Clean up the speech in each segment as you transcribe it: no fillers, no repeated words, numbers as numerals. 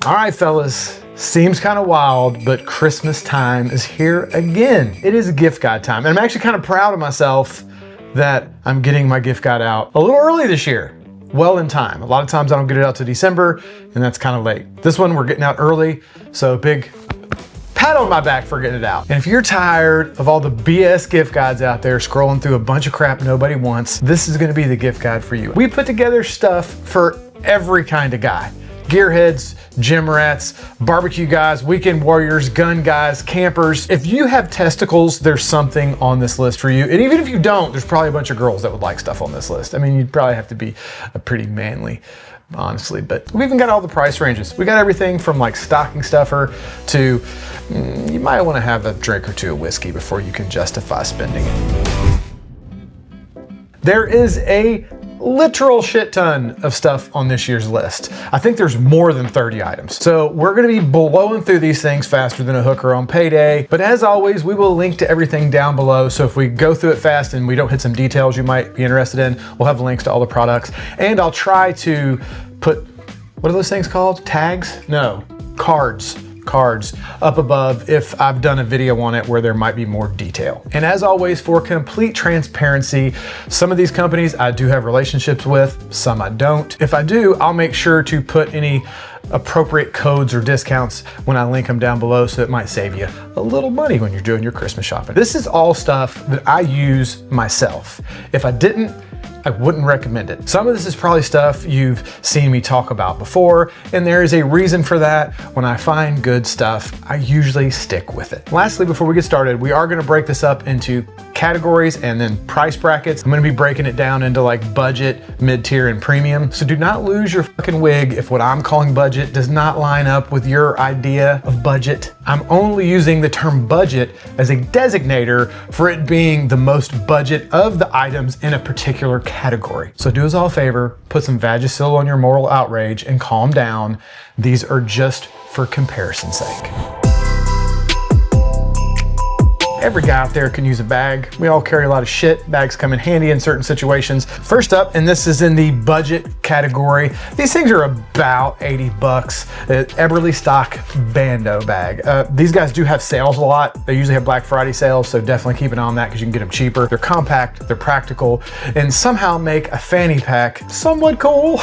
All right, fellas, seems kind of wild, but Christmas time is here again. It is gift guide time, and I'm actually kind of proud of myself that I'm getting my gift guide out a little early this year. Well in time. A lot of times I don't get it out to December, and that's kind of late. This one we're getting out early, so big pat on my back for getting it out. And if you're tired of all the BS gift guides out there scrolling through a bunch of crap nobody wants, this is gonna be the gift guide for you. We put together stuff for every kind of guy. Gearheads, gym rats, barbecue guys, weekend warriors, gun guys, campers. If you have testicles, there's something on this list for you. And even if you don't, there's probably a bunch of girls that would like stuff on this list. I mean, you'd probably have to be a pretty manly, honestly, but we even got all the price ranges. We got everything from like stocking stuffer to you might want to have a drink or two of whiskey before you can justify spending it. There is a literal shit ton of stuff on this year's list. I think there's more than 30 items. So we're gonna be blowing through these things faster than a hooker on payday. But as always, we will link to everything down below. So if we go through it fast and we don't hit some details you might be interested in, we'll have links to all the products. And I'll try to put, what are those things called? Tags? No, cards up above if I've done a video on it where there might be more detail. And as always, for complete transparency, some of these companies I do have relationships with, some I don't. If I do, I'll make sure to put any appropriate codes or discounts when I link them down below, so it might save you a little money when you're doing your Christmas shopping. This is all stuff that I use myself. If I didn't, I wouldn't recommend it. Some of this is probably stuff you've seen me talk about before, and there is a reason for that. When I find good stuff, I usually stick with it. Lastly, before we get started, we are gonna break this up into categories and then price brackets. I'm gonna be breaking it down into like budget, mid-tier, and premium. So do not lose your fucking wig if what I'm calling budget does not line up with your idea of budget. I'm only using the term budget as a designator for it being the most budget of the items in a particular category. So do us all a favor, put some Vagisil on your moral outrage and calm down. These are just for comparison's sake. Every guy out there can use a bag. We all carry a lot of shit. Bags come in handy in certain situations. First up, and this is in the budget category, these things are about 80 bucks. Eberly Stock Bando bag. These guys do have sales a lot. They usually have Black Friday sales, so definitely keep an eye on that because you can get them cheaper. They're compact, they're practical, and somehow make a fanny pack somewhat cool.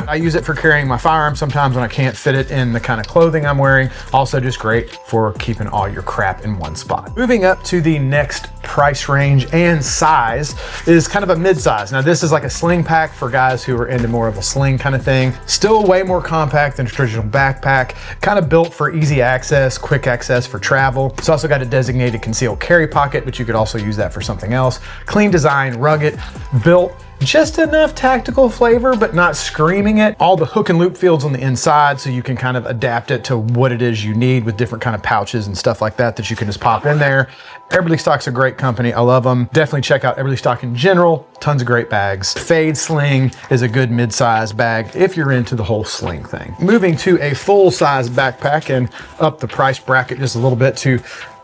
I use it for carrying my firearm sometimes when I can't fit it in the kind of clothing I'm wearing. Also just great for keeping all your crap in one spot. Moving up to the next price range and size is kind of a mid-size. Now this is like a sling pack for guys who are into more of a sling kind of thing. Still way more compact than a traditional backpack, kind of built for easy access, quick access for travel. It's also got a designated concealed carry pocket, but you could also use that for something else. Clean design, rugged, built just enough tactical flavor, but not screaming it. All the hook and loop fields on the inside, so you can kind of adapt it to what it is you need with different kind of pouches and stuff like that you can just pop in there. Eberly Stock's a great company. I love them. Definitely check out Eberly Stock in general. Tons of great bags. Fade Sling is a good mid-size bag if you're into the whole sling thing. Moving to a full-size backpack and up the price bracket just a little bit to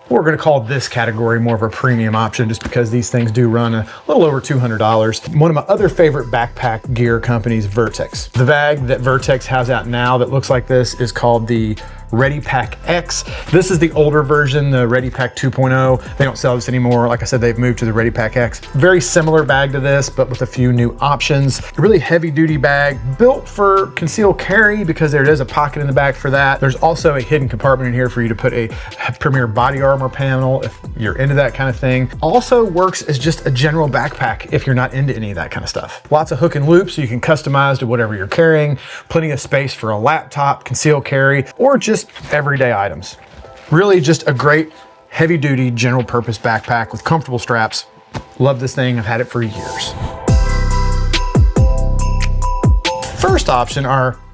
we're going to call this category more of a premium option just because these things do run a little over $200. One of my other favorite backpack gear companies, Vertex. The bag that Vertex has out now that looks like this is called the Ready Pack X. This is the older version, the Ready Pack 2.0. They don't sell this anymore. Like I said, they've moved to the Ready Pack X. Very similar bag to this, but with a few new options. A really heavy duty bag, built for concealed carry because there is a pocket in the back for that. There's also a hidden compartment in here for you to put a Premier body armor panel if you're into that kind of thing. Also works as just a general backpack if you're not into any of that kind of stuff. Lots of hook and loop so you can customize to whatever you're carrying. Plenty of space for a laptop, concealed carry, or just everyday items. Really just a great heavy duty general purpose backpack with comfortable straps. Love this thing, I've had it for years. First option,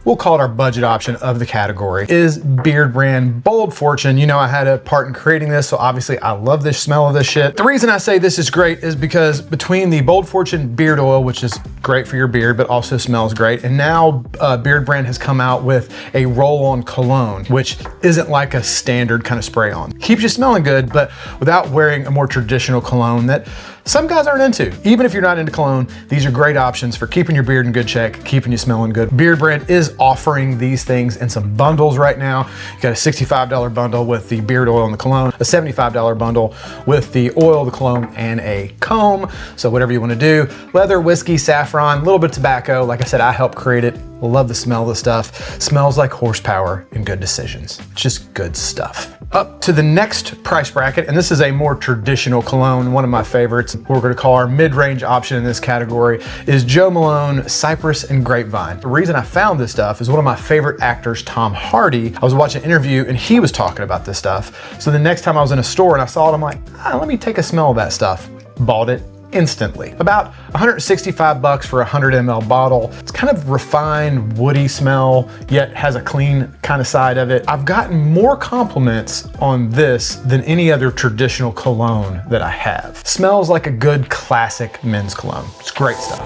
we'll call it our budget option of the category, is Beard Brand Bold Fortune. You know, I had a part in creating this, so obviously I love the smell of this shit. The reason I say this is great is because between the Bold Fortune beard oil, which is great for your beard, but also smells great, and now Beard Brand has come out with a roll-on cologne, which isn't like a standard kind of spray-on. Keeps you smelling good, but without wearing a more traditional cologne that some guys aren't into. Even if you're not into cologne, these are great options for keeping your beard in good check, keeping you smelling good. Beard Brand is offering these things in some bundles right now. You got a $65 bundle with the beard oil and the cologne, a $75 bundle with the oil, the cologne, and a comb. So whatever you want to do, leather, whiskey, saffron, a little bit of tobacco. Like I said, I helped create it. Love the smell of the stuff. Smells like horsepower and good decisions. Just good stuff. Up to the next price bracket, and this is a more traditional cologne, one of my favorites. We're gonna call our mid-range option in this category is Jo Malone Cypress and Grapevine. The reason I found this stuff is one of my favorite actors, Tom Hardy. I was watching an interview and he was talking about this stuff. So the next time I was in a store and I saw it, I'm like, let me take a smell of that stuff. Bought it instantly. About 165 bucks for a 100 ml bottle. It's kind of refined, woody smell, yet has a clean kind of side of it. I've gotten more compliments on this than any other traditional cologne that I have. Smells like a good classic men's cologne. It's great stuff.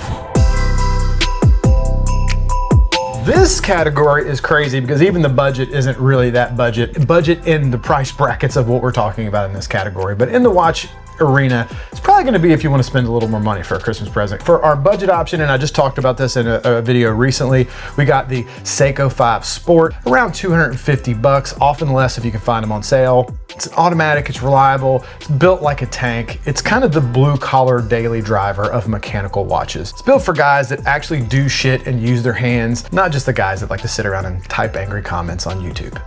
This category is crazy because even the budget isn't really that budget in the price brackets of what we're talking about in this category. But in the watch arena, it's probably going to be if you want to spend a little more money for a Christmas present. For our budget option, and I just talked about this in a video recently, we got the Seiko 5 Sport, around 250 bucks, often less if you can find them on sale. It's automatic, it's reliable, it's built like a tank. It's kind of the blue collar daily driver of mechanical watches. It's built for guys that actually do shit and use their hands, not just the guys that like to sit around and type angry comments on YouTube.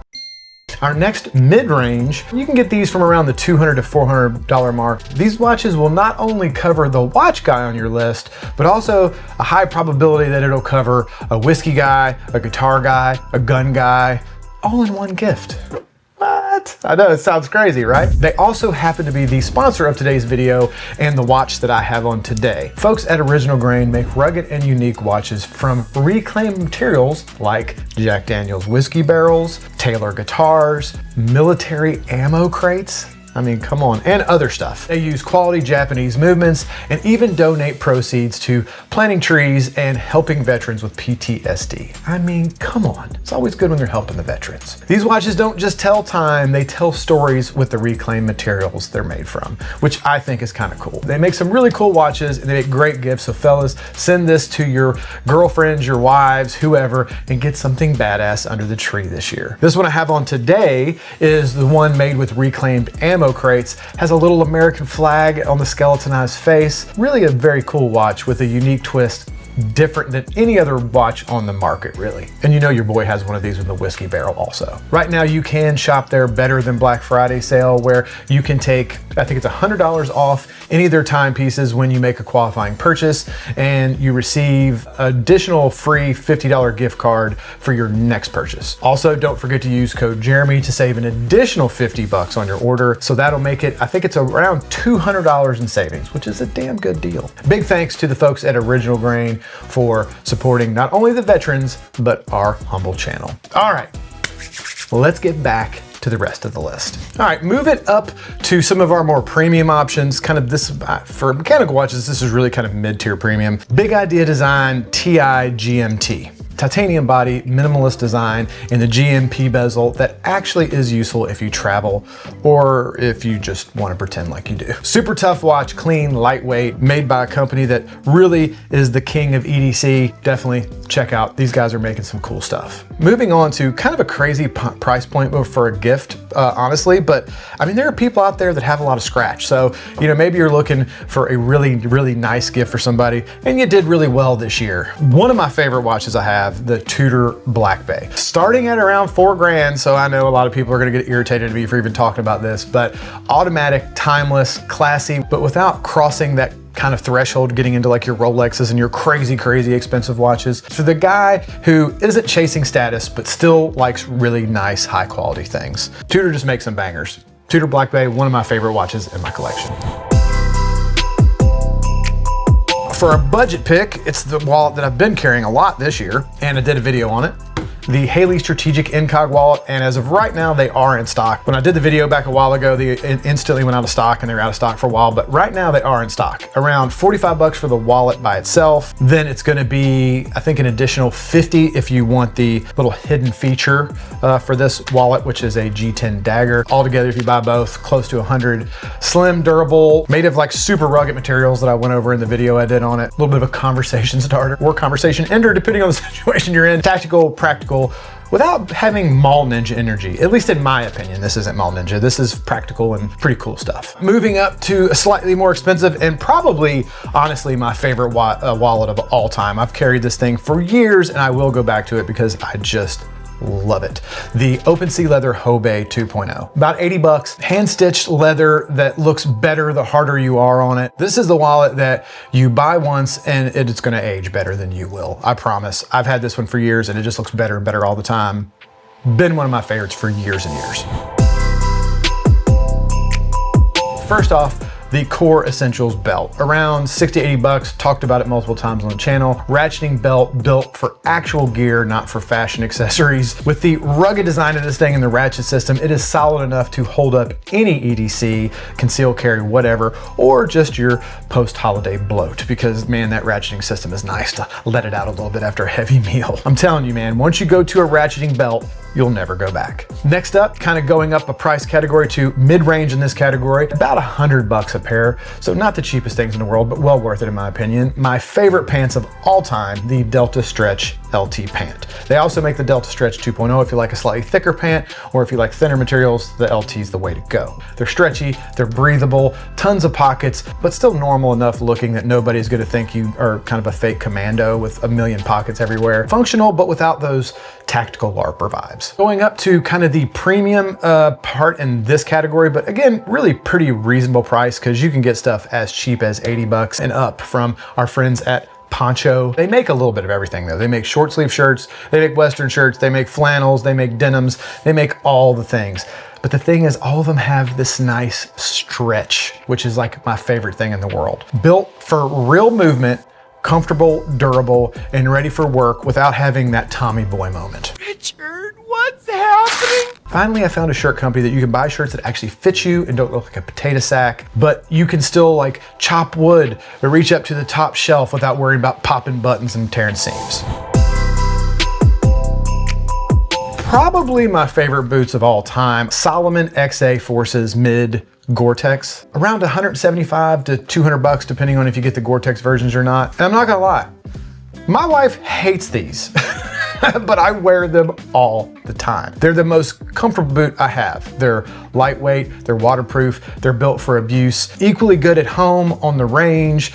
Our next mid-range, you can get these from around the $200 to $400 mark. These watches will not only cover the watch guy on your list, but also a high probability that it'll cover a whiskey guy, a guitar guy, a gun guy, all in one gift. What? I know it sounds crazy, right? They also happen to be the sponsor of today's video and the watch that I have on today. Folks at Original Grain make rugged and unique watches from reclaimed materials like Jack Daniel's whiskey barrels, Taylor guitars, military ammo crates. I mean, come on, and other stuff. They use quality Japanese movements and even donate proceeds to planting trees and helping veterans with PTSD. I mean, come on. It's always good when you're helping the veterans. These watches don't just tell time, they tell stories with the reclaimed materials they're made from, which I think is kind of cool. They make some really cool watches and they make great gifts. So fellas, send this to your girlfriends, your wives, whoever, and get something badass under the tree this year. This one I have on today is the one made with reclaimed ammo crates, has a little American flag on the skeletonized face. Really a very cool watch with a unique twist, different than any other watch on the market, really. And you know your boy has one of these with the whiskey barrel also. Right now you can shop their Better Than Black Friday sale where you can take, I think it's $100 off any of their timepieces when you make a qualifying purchase, and you receive additional free $50 gift card for your next purchase. Also, don't forget to use code Jeremy to save an additional 50 bucks on your order. So that'll make it, I think it's around $200 in savings, which is a damn good deal. Big thanks to the folks at Original Grain for supporting not only the veterans, but our humble channel. All right, let's get back to the rest of the list. All right, move it up to some of our more premium options. Kind of this, for mechanical watches, this is really kind of mid-tier premium. Big Idea Design TI GMT. Titanium body, minimalist design, and the GMP bezel that actually is useful if you travel or if you just want to pretend like you do. Super tough watch, clean, lightweight, made by a company that really is the king of EDC. Definitely check out. These guys are making some cool stuff. Moving on to kind of a crazy price point for a gift, honestly, but I mean, there are people out there that have a lot of scratch. So, you know, maybe you're looking for a really, really nice gift for somebody and you did really well this year. One of my favorite watches I have, the Tudor Black Bay. Starting at around $4,000, so I know a lot of people are gonna get irritated at me for even talking about this, but automatic, timeless, classy, but without crossing that kind of threshold, getting into like your Rolexes and your crazy, crazy expensive watches. For the guy who isn't chasing status, but still likes really nice, high quality things. Tudor just makes some bangers. Tudor Black Bay, one of my favorite watches in my collection. For a budget pick, it's the wallet that I've been carrying a lot this year, and I did a video on it. the Haley Strategic Incog wallet, and as of right now, they are in stock. When I did the video back a while ago, they instantly went out of stock, and they were out of stock for a while, but right now they are in stock. Around 45 bucks for the wallet by itself. Then it's gonna be, I think, an additional 50 if you want the little hidden feature for this wallet, which is a G10 dagger. Altogether, if you buy both, close to 100. Slim, durable, made of like super rugged materials that I went over in the video I did on it. A little bit of a conversation starter or conversation ender, depending on the situation you're in. Tactical, practical, without having mall ninja energy. At least in my opinion, this isn't mall ninja. This is practical and pretty cool stuff. Moving up to a slightly more expensive and probably, honestly, my favorite wallet of all time. I've carried this thing for years and I will go back to it because I just love it. The OpenSea Leather Hobei 2.0. About 80 bucks, hand-stitched leather that looks better the harder you are on it. This is the wallet that you buy once and it's gonna age better than you will. I promise. I've had this one for years and it just looks better and better all the time. Been one of my favorites for years and years. First off, the Core Essentials belt. Around 60 to 80 bucks, talked about it multiple times on the channel. Ratcheting belt built for actual gear, not for fashion accessories. With the rugged design of this thing and the ratchet system, it is solid enough to hold up any EDC, conceal carry, whatever, or just your post-holiday bloat, because man, that ratcheting system is nice to let it out a little bit after a heavy meal. I'm telling you, man, once you go to a ratcheting belt, you'll never go back. Next up, kind of going up a price category to mid-range in this category, about 100 bucks a pair. So not the cheapest things in the world, but well worth it in my opinion. My favorite pants of all time, the Delta Stretch LT pant. They also make the Delta Stretch 2.0 if you like a slightly thicker pant, or if you like thinner materials, the LT is the way to go. They're stretchy, they're breathable, tons of pockets, but still normal enough looking that nobody's gonna think you are kind of a fake commando with a million pockets everywhere. Functional, but without those tactical LARPer vibes. Going up to kind of the premium part in this category, but again, really pretty reasonable price because you can get stuff as cheap as 80 bucks and up from our friends at Poncho. They make a little bit of everything though. They make short sleeve shirts, they make Western shirts, they make flannels, they make denims, they make all the things. But the thing is, all of them have this nice stretch, which is like my favorite thing in the world. Built for real movement, comfortable, durable, and ready for work without having that Tommy boy moment. Richard, what's happening? Finally, I found a shirt company that you can buy shirts that actually fit you and don't look like a potato sack, but you can still like chop wood or reach up to the top shelf without worrying about popping buttons and tearing seams. Probably my favorite boots of all time, Salomon XA Forces Mid Gore-Tex. Around 175 to 200 bucks, depending on if you get the Gore-Tex versions or not. And I'm not gonna lie, my wife hates these, but I wear them all the time. They're the most comfortable boot I have. They're lightweight, they're waterproof, they're built for abuse. Equally good at home, on the range,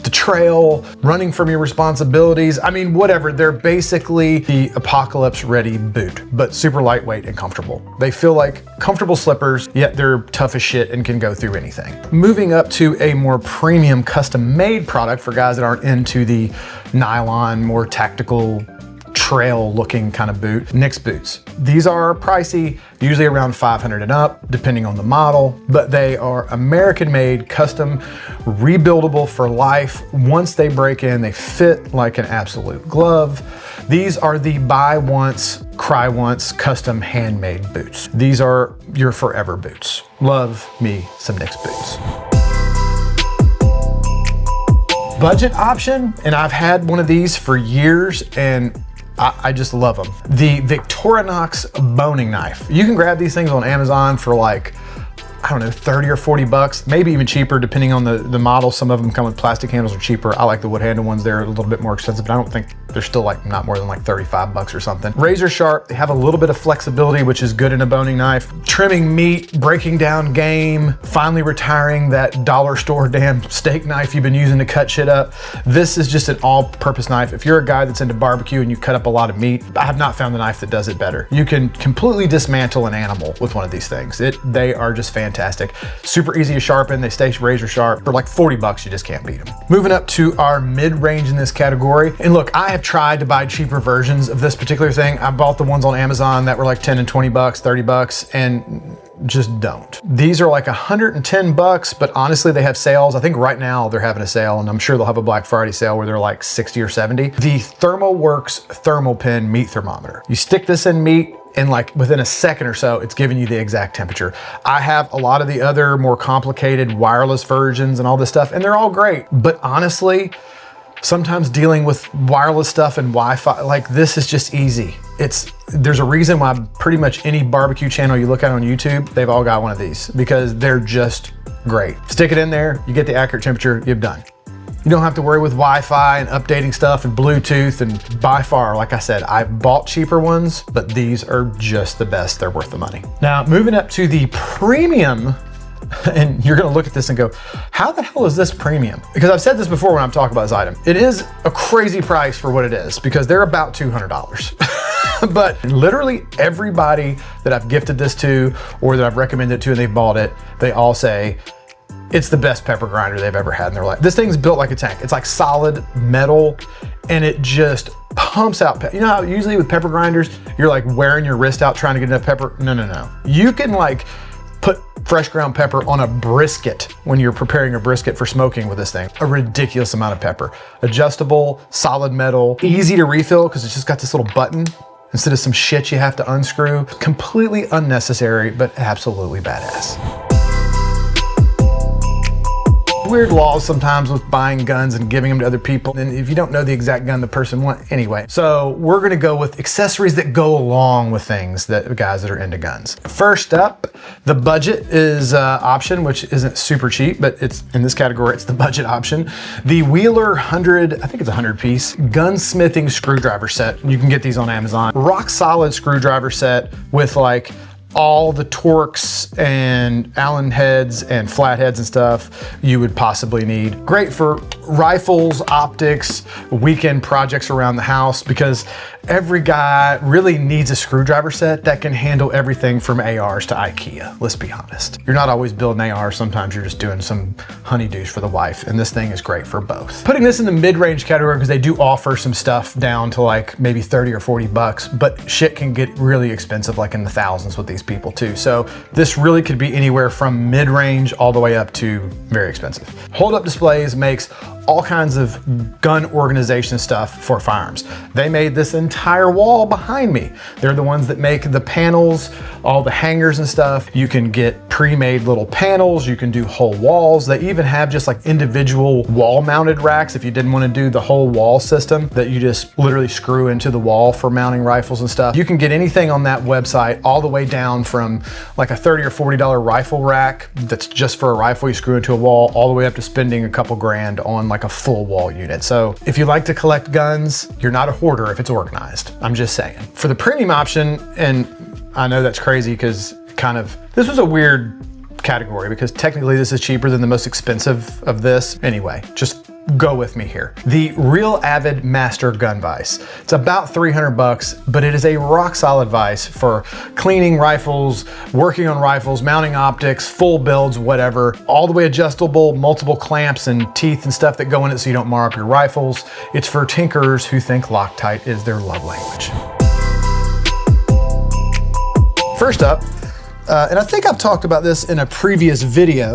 the trail, running from your responsibilities. I mean, whatever. They're basically the apocalypse ready boot, but super lightweight and comfortable. They feel like comfortable slippers, yet they're tough as shit and can go through anything. Moving up to a more premium custom made product for guys that aren't into the nylon, more tactical, trail looking kind of boot, Nick's boots. These are pricey, usually around 500 and up, depending on the model, but they are American made, custom, rebuildable for life. Once they break in, they fit like an absolute glove. These are the buy once, cry once, custom handmade boots. These are your forever boots. Love me some Nick's boots. Budget option, and I've had one of these for years and I just love them. The Victorinox boning knife. You can grab these things on Amazon for like, I don't know, 30 or 40 bucks, maybe even cheaper depending on the model. Some of them come with plastic handles or cheaper. I like the wood handle ones. They're a little bit more expensive, but I don't think they're still like not more than like 35 bucks or something. Razor sharp, they have a little bit of flexibility, which is good in a boning knife. Trimming meat, breaking down game, finally retiring that dollar store damn steak knife you've been using to cut shit up. This is just an all-purpose knife. If you're a guy that's into barbecue and you cut up a lot of meat, I have not found a knife that does it better. You can completely dismantle an animal with one of these things. They are just fantastic. Super easy to sharpen. They stay razor sharp. For like 40 bucks, you just can't beat them. Moving up to our mid-range in this category. And look, I have tried to buy cheaper versions of this particular thing. I bought the ones on Amazon that were like 10 and 20 bucks, 30 bucks, and just don't. These are like 110 bucks, but honestly, they have sales. I think right now they're having a sale, and I'm sure they'll have a Black Friday sale where they're like 60 or 70. The ThermoWorks Thermal Pen meat thermometer. You stick this in meat, and like within a second or so, it's giving you the exact temperature. I have a lot of the other more complicated wireless versions and all this stuff, and they're all great. But honestly, sometimes dealing with wireless stuff and Wi-Fi, like this is just easy. There's a reason why pretty much any barbecue channel you look at on YouTube, they've all got one of these because they're just great. Stick it in there, you get the accurate temperature, you're done. You don't have to worry with Wi-Fi and updating stuff and Bluetooth, and by far, like I said, I've bought cheaper ones, but these are just the best. They're worth the money. Now, moving up to the premium, and you're gonna look at this and go, how the hell is this premium? Because I've said this before when I'm talking about this item. It is a crazy price for what it is because they're about $200. But literally everybody that I've gifted this to or that I've recommended it to and they've bought it, they all say, it's the best pepper grinder they've ever had in their life. This thing's built like a tank. It's like solid metal and it just pumps out. You know how usually with pepper grinders, you're like wearing your wrist out trying to get enough pepper? No. You can like put fresh ground pepper on a brisket when you're preparing a brisket for smoking with this thing. A ridiculous amount of pepper. Adjustable, solid metal, easy to refill because it's just got this little button instead of some shit you have to unscrew. Completely unnecessary, but absolutely badass. Weird laws sometimes with buying guns and giving them to other people, and if you don't know the exact gun the person wants anyway. So we're gonna go with accessories that go along with things that guys that are into guns. First up, the budget is option, which isn't super cheap, but it's in this category, it's the budget option. The Wheeler 100, I think it's a 100 piece, gunsmithing screwdriver set. You can get these on Amazon. Rock solid screwdriver set with like all the Torx and Allen heads and flatheads and stuff you would possibly need. Great for rifles, optics, weekend projects around the house, because every guy really needs a screwdriver set that can handle everything from ARs to IKEA, let's be honest. You're not always building ARs, sometimes you're just doing some honeydews for the wife, and this thing is great for both. Putting this in the mid-range category because they do offer some stuff down to like maybe 30 or 40 bucks, but shit can get really expensive, like in the thousands with these people too. So this really could be anywhere from mid-range all the way up to very expensive. Hold-up displays makes all kinds of gun organization stuff for firearms. They made this entire wall behind me. They're the ones that make the panels, all the hangers and stuff. You can get pre-made little panels, you can do whole walls. They even have just like individual wall mounted racks if you didn't want to do the whole wall system that you just literally screw into the wall for mounting rifles and stuff. You can get anything on that website all the way down from like a $30 or $40 rifle rack that's just for a rifle you screw into a wall, all the way up to spending a couple grand on like a full wall unit. So if you like to collect guns, you're not a hoarder if it's organized. I'm just saying. For the premium option, and I know that's crazy because this was a weird category because technically this is cheaper than the most expensive of this. Anyway, just go with me here. The Real Avid Master Gun Vise. It's about 300 bucks, but it is a rock solid vise for cleaning rifles, working on rifles, mounting optics, full builds, whatever. All the way adjustable, multiple clamps and teeth and stuff that go in it so you don't mar up your rifles. It's for tinkerers who think Loctite is their love language. First up, and I think I've talked about this in a previous video,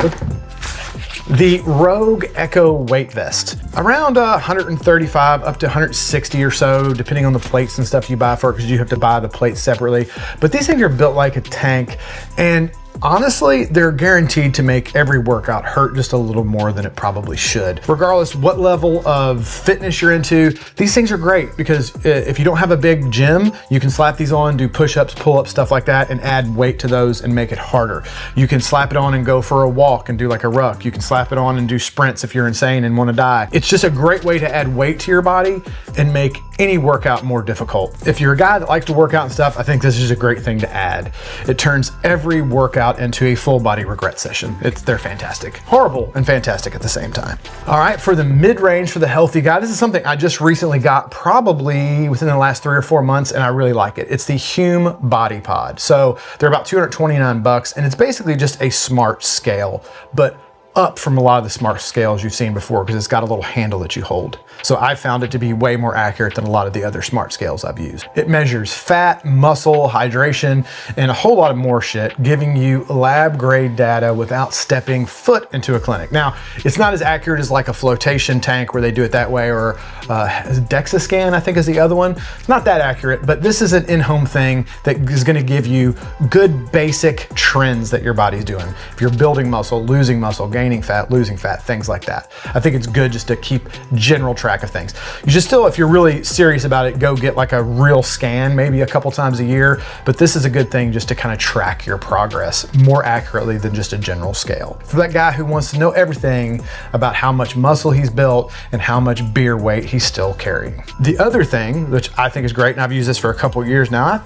the Rogue Echo weight vest. Around 135 up to 160 or so, depending on the plates and stuff you buy for it, because you have to buy the plates separately. But these things are built like a tank, and honestly, they're guaranteed to make every workout hurt just a little more than it probably should. Regardless what level of fitness you're into, these things are great because if you don't have a big gym, you can slap these on, do push-ups, pull-ups, stuff like that, and add weight to those and make it harder. You can slap it on and go for a walk and do like a ruck. You can slap it on and do sprints if you're insane and want to die. It's just a great way to add weight to your body and make any workout more difficult. If you're a guy that likes to work out and stuff, I think this is a great thing to add. It turns every workout into a full body regret session. They're fantastic. Horrible and fantastic at the same time. All right, for the mid-range, for the healthy guy, this is something I just recently got probably within the last 3 or 4 months, and I really like it. It's the Hume Body Pod. So they're about 229 bucks, and it's basically just a smart scale, but up from a lot of the smart scales you've seen before because it's got a little handle that you hold. So I found it to be way more accurate than a lot of the other smart scales I've used. It measures fat, muscle, hydration, and a whole lot of more shit, giving you lab grade data without stepping foot into a clinic. Now, it's not as accurate as like a flotation tank where they do it that way, or DEXA-scan, I think is the other one. It's not that accurate, but this is an in-home thing that is gonna give you good basic trends that your body's doing. If you're building muscle, losing muscle, gaining fat, losing fat, things like that. I think it's good just to keep general track of things. You should still, if you're really serious about it, go get like a real scan, maybe a couple times a year, but this is a good thing just to kind of track your progress more accurately than just a general scale. For that guy who wants to know everything about how much muscle he's built and how much beer weight he's still carrying. The other thing, which I think is great, and I've used this for a couple years now, I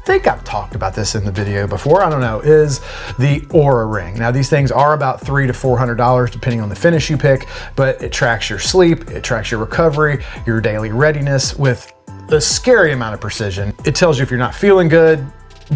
think I've talked about this in the video before, I don't know, is the Oura Ring. Now these things are about $300 to $400 depending on the finish you pick, but it tracks your sleep, it tracks your recovery, your daily readiness with a scary amount of precision. It tells you if you're not feeling good,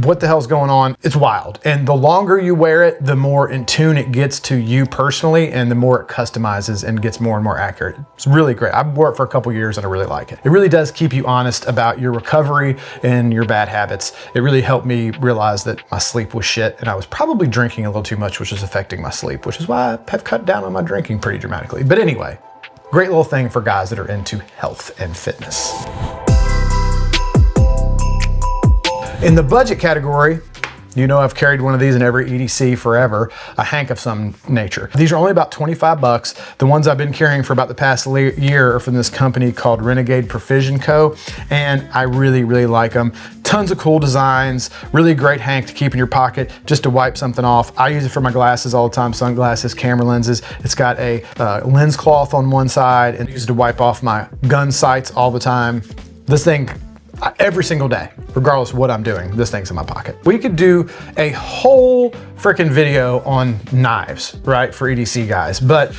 what the hell's going on. It's wild. And the longer you wear it, the more in tune it gets to you personally, and the more it customizes and gets more and more accurate. It's really great. I've worn it for a couple years and I really like it. It really does keep you honest about your recovery and your bad habits. It really helped me realize that my sleep was shit and I was probably drinking a little too much, which was affecting my sleep, which is why I have cut down on my drinking pretty dramatically. But anyway, great little thing for guys that are into health and fitness. In the budget category, you know I've carried one of these in every EDC forever, a Hank of some nature. These are only about 25 bucks. The ones I've been carrying for about the past year are from this company called Renegade Precision Co. And I really, really like them. Tons of cool designs, really great Hank to keep in your pocket just to wipe something off. I use it for my glasses all the time, sunglasses, camera lenses. It's got a lens cloth on one side and I use it to wipe off my gun sights all the time. This thing, every single day, regardless of what I'm doing, this thing's in my pocket. We could do a whole freaking video on knives, right, for EDC guys, but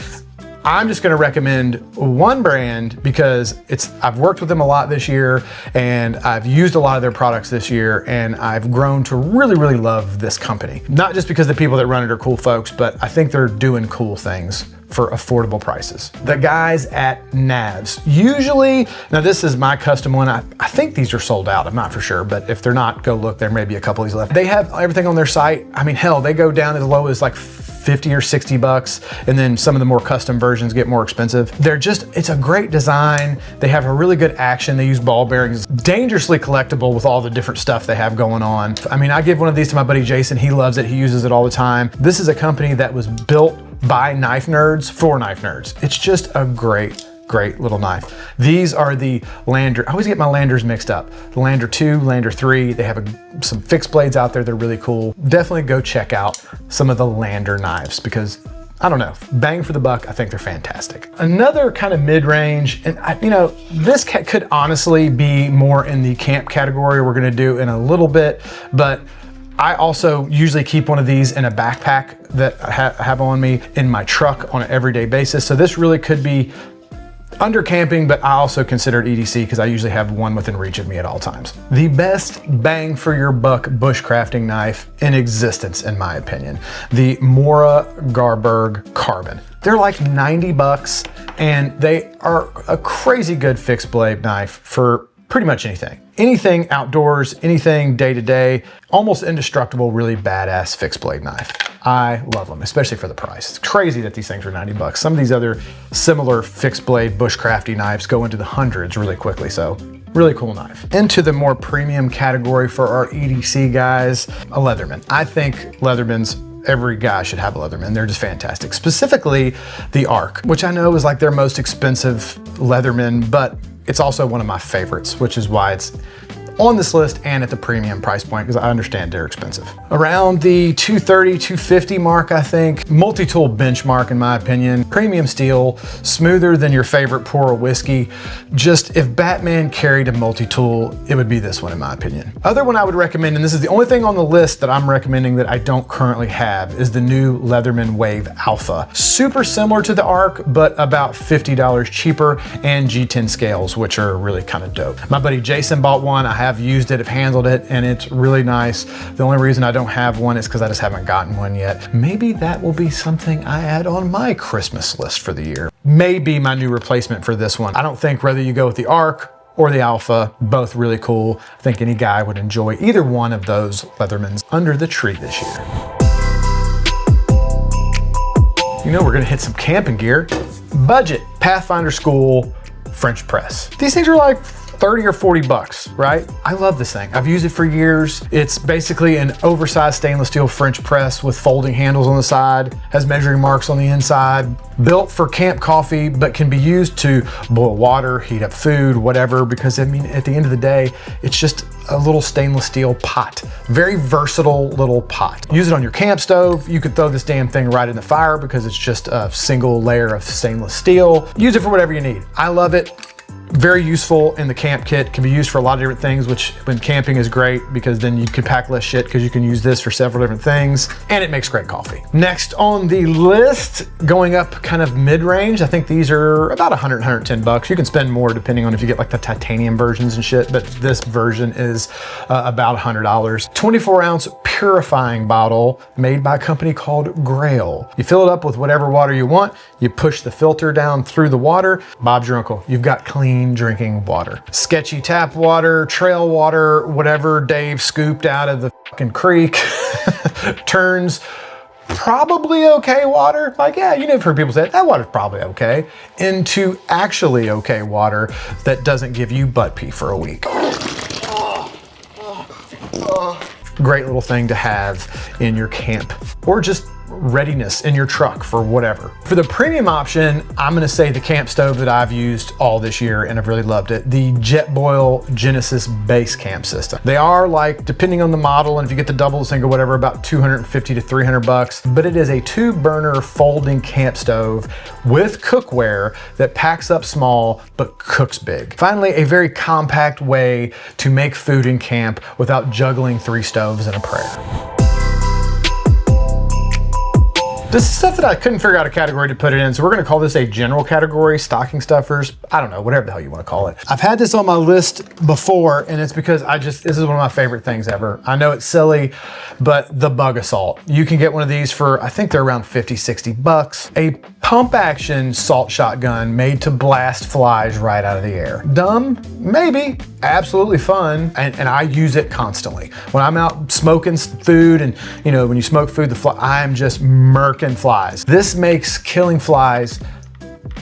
I'm just gonna recommend one brand because I've worked with them a lot this year and I've used a lot of their products this year and I've grown to really, really love this company. Not just because the people that run it are cool folks, but I think they're doing cool things for affordable prices. The guys at Navs. Usually, now this is my custom one. I think these are sold out, I'm not for sure, but if they're not, go look, there may be a couple of these left. They have everything on their site. I mean, hell, they go down as low as like 50 or 60 bucks, and then some of the more custom versions get more expensive. It's a great design. They have a really good action. They use ball bearings, dangerously collectible with all the different stuff they have going on. I mean, I give one of these to my buddy Jason. He loves it. He uses it all the time. This is a company that was built by knife nerds for knife nerds. It's just a great little knife. These are the Lander. I always get my Landers mixed up. The Lander 2, Lander 3, they have some fixed blades out there. They're really cool. Definitely go check out some of the Lander knives because, I don't know, bang for the buck, I think they're fantastic. Another kind of mid-range, and this could honestly be more in the camp category we're gonna do in a little bit, but I also usually keep one of these in a backpack that I have on me in my truck on an everyday basis. So this really could be under camping, but I also consider it EDC because I usually have one within reach of me at all times. The best bang for your buck bushcrafting knife in existence, in my opinion, the Mora Garberg Carbon. They're like 90 bucks and they are a crazy good fixed blade knife for pretty much anything. Anything outdoors, anything day to day, almost indestructible, really badass fixed blade knife. I love them, especially for the price. It's crazy that these things are 90 bucks. Some of these other similar fixed blade bushcrafty knives go into the hundreds really quickly, so really cool knife. Into the more premium category for our EDC guys, a Leatherman. I think Leathermans, every guy should have a Leatherman. They're just fantastic. Specifically the Arc, which I know is like their most expensive Leatherman, but it's also one of my favorites, which is why it's on this list and at the premium price point, because I understand they're expensive. Around the $230, $250 mark, I think. Multi-tool benchmark, in my opinion. Premium steel, smoother than your favorite pour of whiskey. Just, if Batman carried a multi-tool, it would be this one, in my opinion. Other one I would recommend, and this is the only thing on the list that I'm recommending that I don't currently have, is the new Leatherman Wave Alpha. Super similar to the Arc, but about $50 cheaper, and G10 scales, which are really kind of dope. My buddy Jason bought one. I have have used it, have handled it, and it's really nice. The only reason I don't have one is because I just haven't gotten one yet. Maybe that will be something I add on my Christmas list for the year. Maybe my new replacement for this one. I don't think whether you go with the Arc or the Alpha, both really cool. I think any guy would enjoy either one of those Leathermans under the tree this year. You know we're gonna hit some camping gear. Budget Pathfinder School French press. These things are like 30 or 40 bucks, right? I love this thing. I've used it for years. It's basically an oversized stainless steel French press with folding handles on the side, has measuring marks on the inside, built for camp coffee, but can be used to boil water, heat up food, whatever, because I mean, at the end of the day, it's just a little stainless steel pot. Very versatile little pot. Use it on your camp stove. You could throw this damn thing right in the fire because it's just a single layer of stainless steel. Use it for whatever you need. I love it. Very useful in the camp kit, can be used for a lot of different things, which when camping is great because then you can pack less shit because you can use this for several different things, and it makes great coffee. Next on the list, going up kind of mid-range, I think these are about 100, 110 bucks. You can spend more depending on if you get like the titanium versions and shit, but this version is about $100. 24 ounce purifying bottle made by a company called Grail. You fill it up with whatever water you want, you push the filter down through the water, Bob's your uncle. You've got clean drinking water. Sketchy tap water, trail water, whatever Dave scooped out of the fucking creek turns probably okay water, like, yeah, you've heard people say that water's probably okay, into actually okay water that doesn't give you butt pee for a week. Great little thing to have in your camp or just readiness in your truck for whatever. For the premium option, I'm gonna say the camp stove that I've used all this year and I've really loved it, the Jetboil Genesis base camp system. They are like, depending on the model, and if you get the double, single, whatever, about 250 to 300 bucks, but it is a 2-burner folding camp stove with cookware that packs up small but cooks big. Finally, a very compact way to make food in camp without juggling 3 stoves and a prayer. This is stuff that I couldn't figure out a category to put it in, so we're gonna call this a general category, stocking stuffers. I don't know, whatever the hell you wanna call it. I've had this on my list before, and it's because this is one of my favorite things ever. I know it's silly, but the Bug Assault. You can get one of these for, I think they're around 50, 60 bucks. A pump action salt shotgun made to blast flies right out of the air. Dumb? Maybe. Absolutely fun, and I use it constantly. When I'm out smoking food, and when you smoke food, I'm just murking flies. This makes killing flies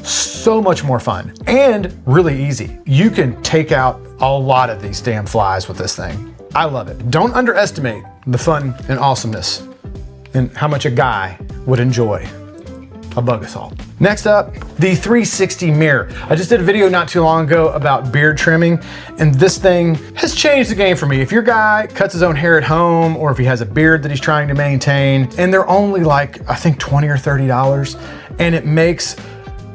so much more fun and really easy. You can take out a lot of these damn flies with this thing. I love it. Don't underestimate the fun and awesomeness and how much a guy would enjoy a Bug Assault. Next up, the 360 mirror. I just did a video not too long ago about beard trimming, and this thing has changed the game for me. If your guy cuts his own hair at home, or if he has a beard that he's trying to maintain, and they're only like, I think $20 or $30, and it makes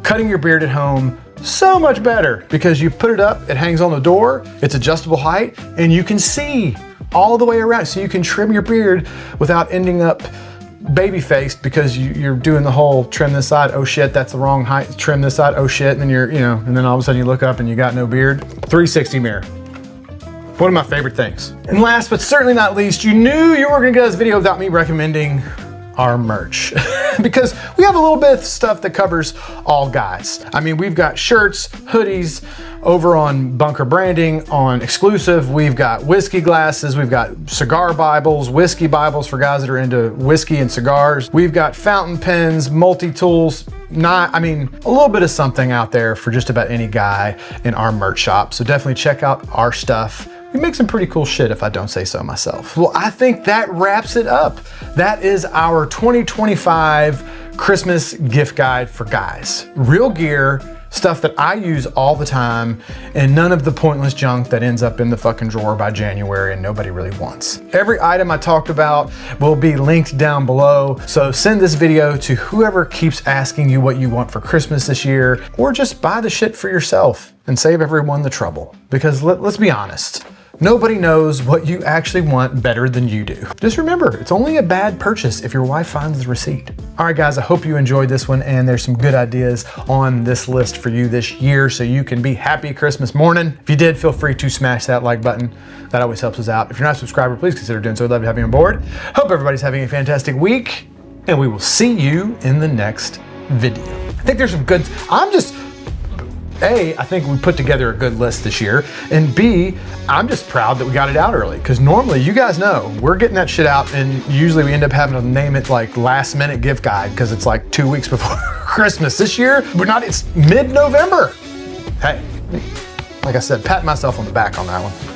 cutting your beard at home so much better because you put it up, it hangs on the door, it's adjustable height, and you can see all the way around, so you can trim your beard without ending up baby-faced because you're doing the whole trim this side, oh shit, that's the wrong height, trim this side, oh shit, and then and then all of a sudden you look up and you got no beard. 360 mirror. One of my favorite things. And last but certainly not least, you knew you were gonna get this video without me recommending our merch because we have a little bit of stuff that covers all guys. I mean, we've got shirts, hoodies, over on Bunker Branding, on Exclusive, we've got whiskey glasses, we've got cigar Bibles, whiskey Bibles for guys that are into whiskey and cigars. We've got fountain pens, multi-tools, a little bit of something out there for just about any guy in our merch shop. So definitely check out our stuff. We make some pretty cool shit if I don't say so myself. Well, I think that wraps it up. That is our 2025 Christmas gift guide for guys. Real gear, stuff that I use all the time, and none of the pointless junk that ends up in the fucking drawer by January and nobody really wants. Every item I talked about will be linked down below, so send this video to whoever keeps asking you what you want for Christmas this year, or just buy the shit for yourself and save everyone the trouble. Because let's be honest, Nobody knows what you actually want better than you do. Just remember, it's only a bad purchase if your wife finds the receipt. All right, guys, I hope you enjoyed this one, and there's some good ideas on this list for you this year so you can be happy Christmas morning. If you did, feel free to smash that like button. That always helps us out. If you're not a subscriber, please consider doing so. We'd love to have you on board. Hope everybody's having a fantastic week, and we will see you in the next video. I think there's some good, A, I think we put together a good list this year, and B, I'm just proud that we got it out early, because normally, you guys know, we're getting that shit out, and usually we end up having to name it like last minute gift guide, because it's like 2 weeks before Christmas. This year, it's mid-November. Hey, like I said, pat myself on the back on that one.